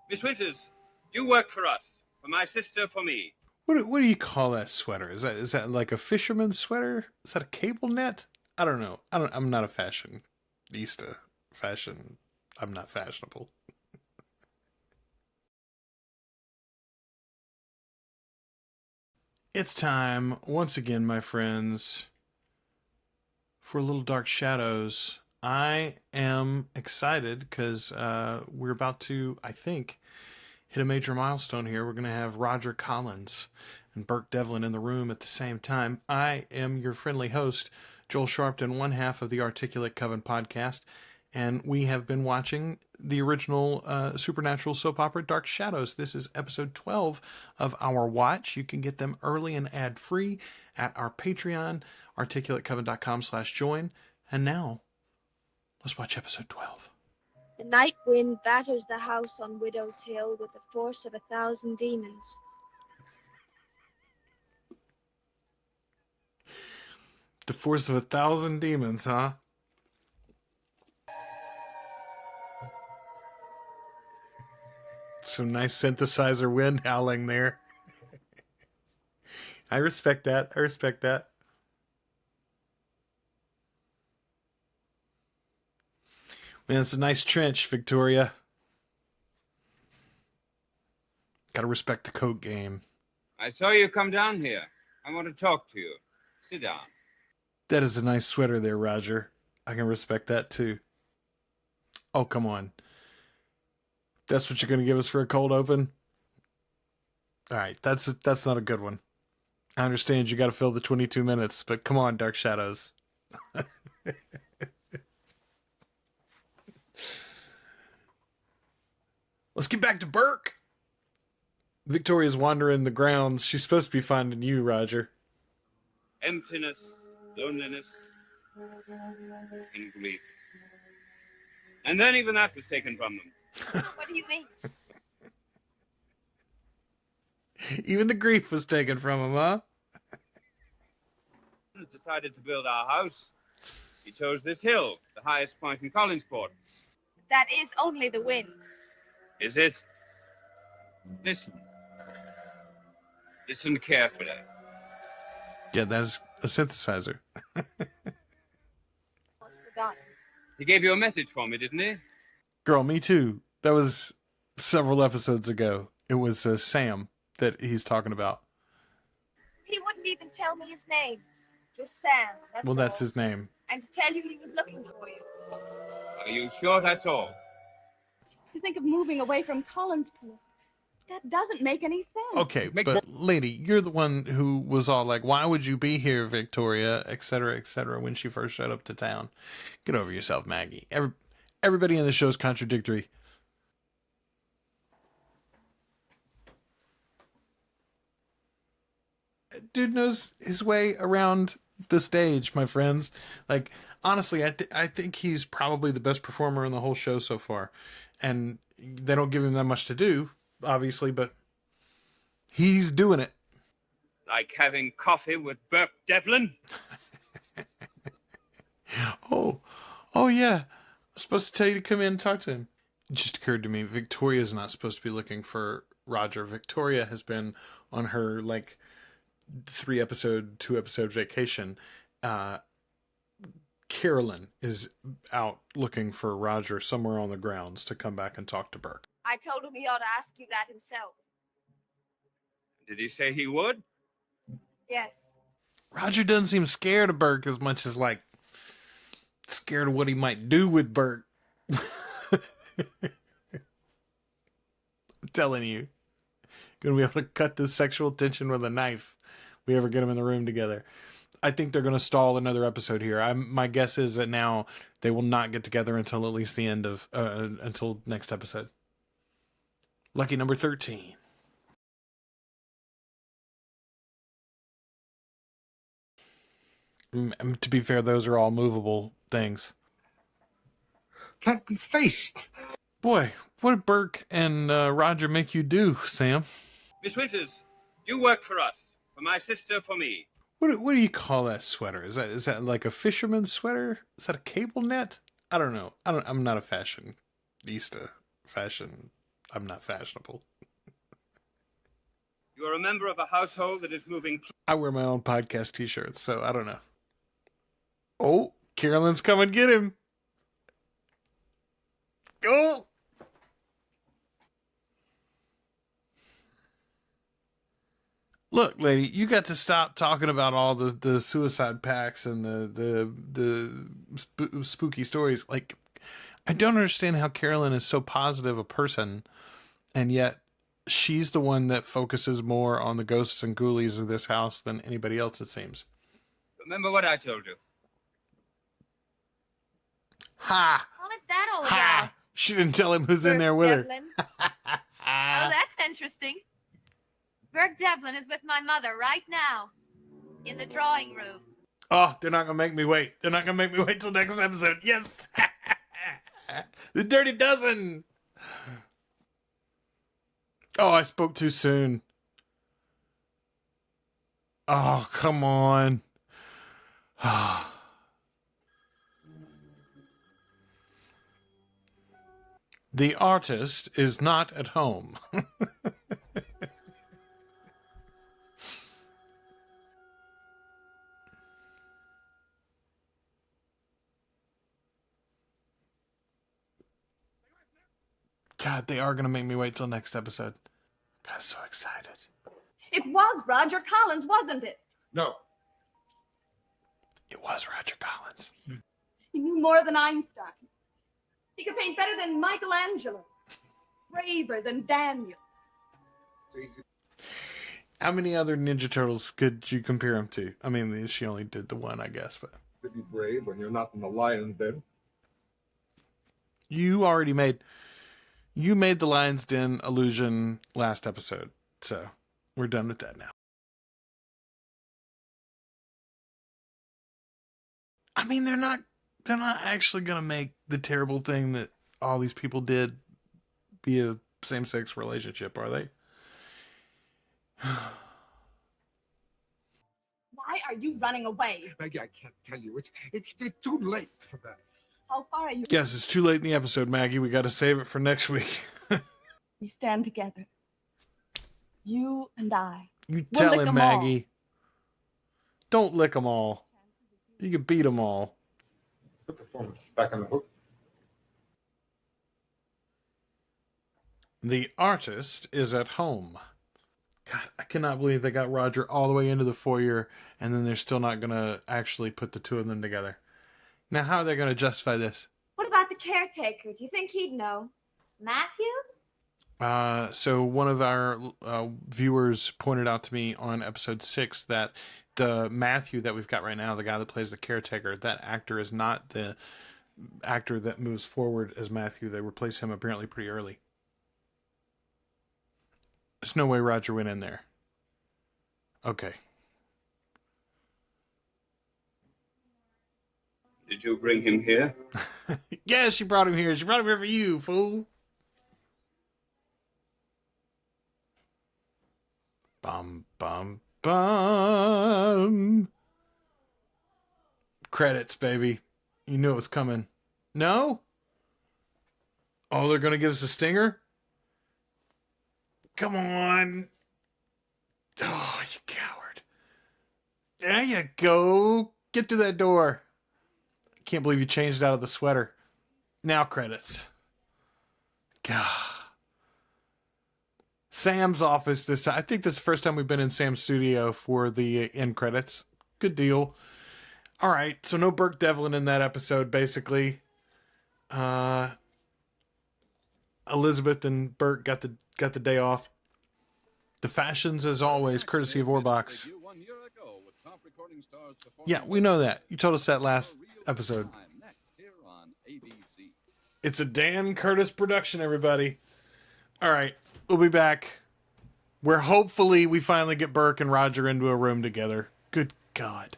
Miss Winters, you work for us. For my sister, for me. What do you call that sweater? Is that like a fisherman's sweater? Is that a cable net? I don't know. I'm not a fashionista. I'm not fashionable. It's time once again, my friends, for a little Dark Shadows. I am excited because we're about to, I think, hit a major milestone here. We're going to have Roger Collins and Burke Devlin in the room at the same time. I am your friendly host, Joel Sharpton, one half of the Articulate Coven Podcast, and we have been watching the original supernatural soap opera Dark Shadows. This is episode 12 of our watch. You can get them early and ad-free at our Patreon, articulatecoven.com/join. And now, let's watch episode 12. The night wind batters the house on Widow's Hill with the force of 1,000 demons. The force of 1,000 demons, huh? Some nice synthesizer wind howling there. I respect that. Man, it's a nice trench, Victoria. Gotta respect the coat game. I saw you come down here. I want to talk to you. Sit down. That is a nice sweater there, Roger. I can respect that too. Oh, come on. That's what you're gonna give us for a cold open? Alright, that's not a good one. I understand you gotta fill the 22 minutes, but come on, Dark Shadows. Let's get back to Burke. Victoria's wandering the grounds. She's supposed to be finding you, Roger. Emptiness, loneliness, and grief. And then even that was taken from them. What do you mean? Even the grief was taken from him, huh? Decided to build our house. He chose this hill, the highest point in Collinsport. That is only the wind. Is it? Listen. Listen carefully. Yeah, that's a synthesizer. Almost forgotten. He gave you a message for me, didn't he? Girl, me too. That was several episodes ago. It was Sam that he's talking about. He wouldn't even tell me his name. Just Sam. That's his name. And to tell you he was looking for you. Are you sure that's all? To think of moving away from Collinsport. That doesn't make any sense. Okay, but lady, you're the one who was all like, why would you be here, Victoria, etc., when she first showed up to town. Get over yourself, Maggie. Everybody in the show is contradictory. Dude knows his way around the stage, my friends. Like, honestly, I think he's probably the best performer in the whole show so far. And they don't give him that much to do, obviously, but he's doing it. Like having coffee with Burke Devlin? Oh yeah. I was supposed to tell you to come in and talk to him. It just occurred to me, Victoria's not supposed to be looking for Roger. Victoria has been on her, 2 episode vacation. Carolyn is out looking for Roger somewhere on the grounds to come back and talk to Burke. I told him he ought to ask you that himself. Did he say he would? Yes. Roger doesn't seem scared of Burke as much as, scared of what he might do with Burke. I'm telling you. Gonna be able to cut this sexual tension with a knife if we ever get them in the room together. I think they're going to stall another episode here. My guess is that now they will not get together until at least the end of, until next episode. Lucky number 13. To be fair, those are all movable things. Can't be faced. Boy, what did Burke and Roger make you do, Sam? Miss Winters, you work for us. For my sister, for me. What do you call that sweater? Is that like a fisherman's sweater? Is that a cable net? I don't know. I'm not a fashionista. I'm not fashionable. You are a member of a household that is moving. I wear my own podcast t-shirts, so I don't know. Oh, Carolyn's come and get him. Oh! Look, lady, you got to stop talking about all the suicide pacts and the spooky stories. Like, I don't understand how Carolyn is so positive a person, and yet she's the one that focuses more on the ghosts and ghoulies of this house than anybody else, it seems. Remember what I told you. Ha! What was that all Ha! about? She didn't tell him who's in there with her. Devlin. Oh, that's interesting. Burke Devlin is with my mother right now. In the drawing room. Oh, they're not going to make me wait. They're not going to make me wait till next episode. Yes! The Dirty Dozen! Oh, I spoke too soon. Oh, come on. The artist is not at home. God, they are going to make me wait till next episode. I'm so excited. It was Roger Collins, wasn't it? No. It was Roger Collins. He knew more than Einstein. He could paint better than Michelangelo. Braver than Daniel. How many other Ninja Turtles could you compare him to? I mean, she only did the one, I guess, but To be brave when you're not in the lion's den. you already made the Lion's Den illusion last episode, so we're done with that now. I mean, they're not actually gonna make the terrible thing that all these people did be a same-sex relationship, are they? Why are you running away? Maggie, I can't tell you. It's too late for that. How far are you? Yes, it's too late in the episode, Maggie. We got to save it for next week. We stand together. You and I. You We'll tell lick him, 'em all. Maggie. Don't lick them all. You can beat them all. Put the phone back on the hook. The artist is at home. God, I cannot believe they got Roger all the way into the foyer, and then they're still not going to actually put the two of them together. Now, how are they going to justify this? What about the caretaker? Do you think he'd know? Matthew? So one of our viewers pointed out to me on episode 6 that the Matthew that we've got right now, the guy that plays the caretaker, that actor is not the actor that moves forward as Matthew. They replace him apparently pretty early. There's no way Roger went in there. Okay. Did you bring him here? Yeah, she brought him here. She brought him here for you, fool. Bum, bum, bum. Credits, baby. You knew it was coming. No? Oh, they're going to give us a stinger? Come on. Oh, you coward. There you go. Get through that door. Can't believe you changed out of the sweater. Now credits. God. Sam's office this time. I think this is the first time we've been in Sam's studio for the end credits. Good deal. All right, so no Burke Devlin in that episode, basically. Elizabeth and Burke got the day off. The fashions, as always, courtesy of Orbox. Yeah, we know that. You told us that last episode. It's a Dan Curtis production, everybody. All right, we'll be back. Where hopefully we finally get Burke and Roger into a room together. Good God.